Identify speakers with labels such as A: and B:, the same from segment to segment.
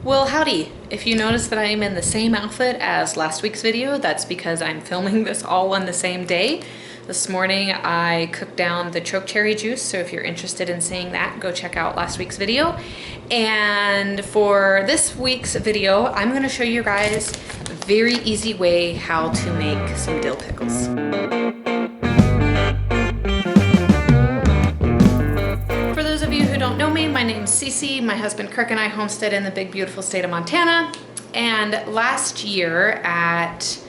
A: Well, howdy. If you notice that I am in the same outfit as last week's video, that's because I'm filming this all on the same day. This morning I cooked down the choke cherry juice, so if you're interested in seeing that, go check out last week's video. And for this week's video, I'm going to show you guys a very easy way how to make some dill pickles. For those of you who don't know me, my name's Cece. My husband Kirk and I homestead in the big beautiful state of Montana. And last year at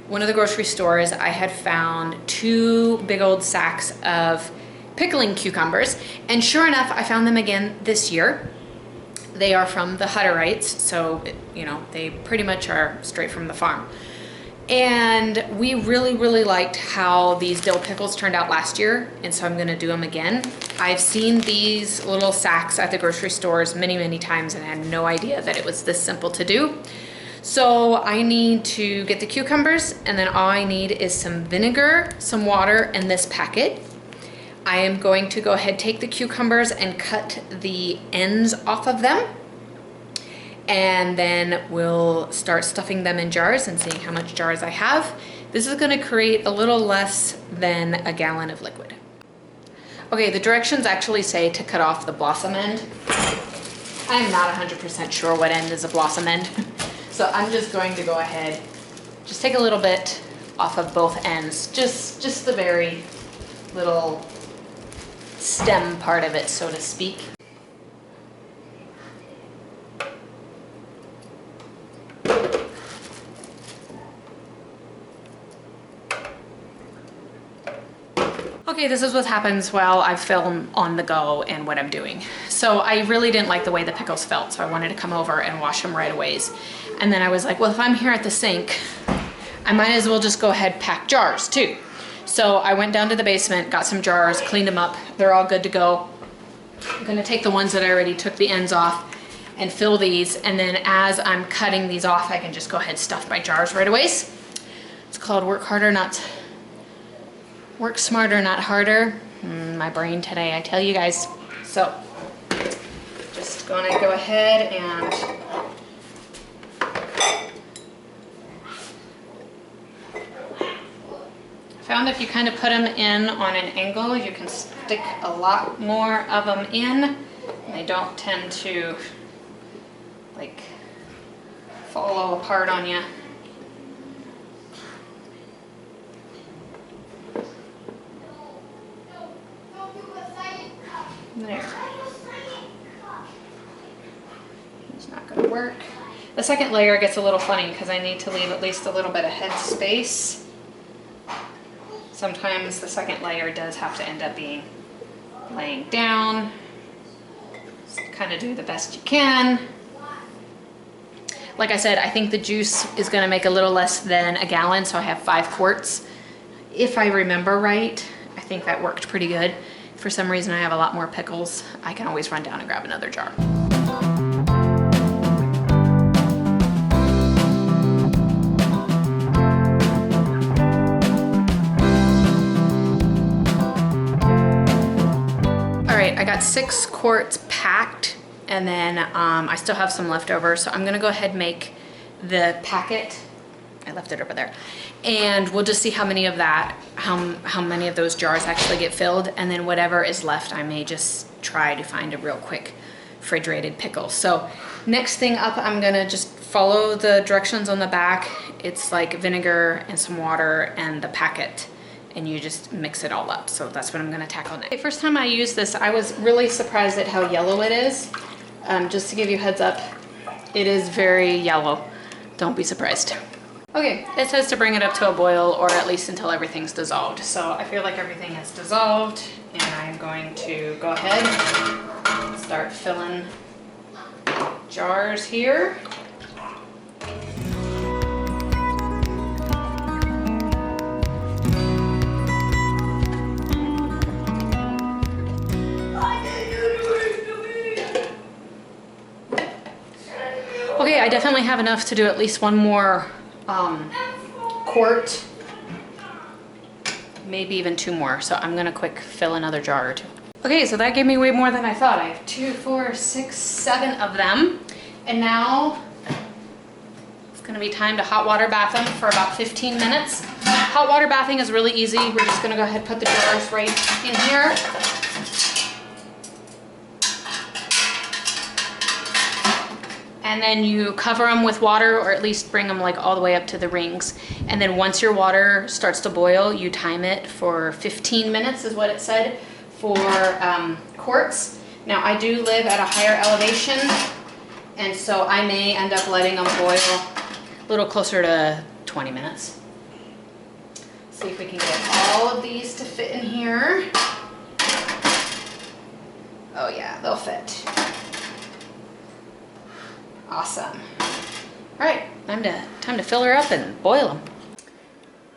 A: one of the grocery stores, I had found 2 big old sacks of pickling cucumbers. And sure enough, I found them again this year. They are from the Hutterites, so they pretty much are straight from the farm. And we really liked how these dill pickles turned out last year, and so I'm gonna do them again. I've seen these little sacks at the grocery stores many times and had no idea that it was this simple to do. So I need to get the cucumbers, and then all I need is some vinegar, some water, and this packet. I am going to go ahead, take the cucumbers and cut the ends off of them. And then we'll start stuffing them in jars and seeing how much jars I have. This is gonna create a little less than a gallon of liquid. Okay, the directions actually say to cut off the blossom end. I'm not 100% sure what end is a blossom end. So I'm just going to go ahead, just take a little bit off of both ends, just the very little stem part of it, so to speak. Okay, this is what happens while I film on the go and what I'm doing. So I really didn't like the way the pickles felt, so I wanted to come over and wash them right away. And then I was like, well, if I'm here at the sink, I might as well just go ahead pack jars too. So I went down to the basement, got some jars, cleaned them up. They're all good to go. I'm gonna take the ones that I already took the ends off and fill these. And then as I'm cutting these off, I can just go ahead and stuff my jars right away. It's called work smarter, not harder. My brain today, I tell you guys. So just gonna go ahead and found if you kind of put them in on an angle, you can stick a lot more of them in. They don't tend to like fall all apart on you. There. It's not going to work. The second layer gets a little funny because I need to leave at least a little bit of head space. Sometimes the second layer does have to end up being laying down. Just kind of do the best you can. Like I said, I think the juice is going to make a little less than a gallon, so I have 5 quarts. If I remember right, I think that worked pretty good. If for some reason I have a lot more pickles, I can always run down and grab another jar. All right, I got 6 quarts packed, and then I still have some left over, so I'm gonna go ahead and make the packet. I left it over there. And we'll just see how many of many of those jars actually get filled, and then whatever is left, I may just try to find a real quick refrigerated pickle. So next thing up, I'm gonna just follow the directions on the back. It's like vinegar and some water and the packet, and you just mix it all up. So that's what I'm gonna tackle next. The first time I used this, I was really surprised at how yellow it is. Just to give you a heads up, it is very yellow. Don't be surprised. Okay, it says to bring it up to a boil, or at least until everything's dissolved. So I feel like everything is dissolved, and I'm going to go ahead and start filling jars here. Okay, I definitely have enough to do at least one more quart, maybe even 2 more. So I'm gonna quick fill another jar or 2. Okay, so that gave me way more than I thought. I have 2, 4, 6, 7 of them. And now it's gonna be time to hot water bath them for about 15 minutes. Hot water bathing is really easy. We're just gonna go ahead and put the jars right in here. And then you cover them with water, or at least bring them like all the way up to the rings. And then once your water starts to boil, you time it for 15 minutes is what it said for quarts. Now I do live at a higher elevation, and so I may end up letting them boil a little closer to 20 minutes. See if we can get all of these to fit in here. Oh yeah, they'll fit. Awesome. All right, time to fill her up and boil them.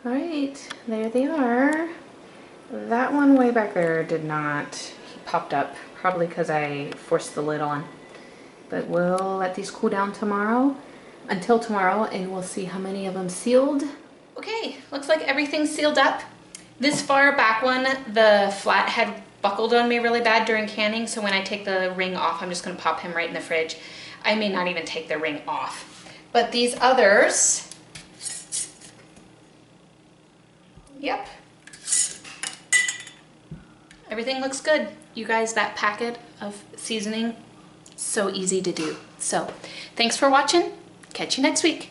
A: All right, there they are. That one way back there did not, he popped up, probably because I forced the lid on. But we'll let these cool down until tomorrow, and we'll see how many of them sealed. Okay, looks like everything's sealed up. This far back one, the flat had buckled on me really bad during canning, so when I take the ring off, I'm just gonna pop him right in the fridge. I may not even take the ring off. But these others, yep. Everything looks good. You guys, that packet of seasoning, so easy to do. So, thanks for watching. Catch you next week.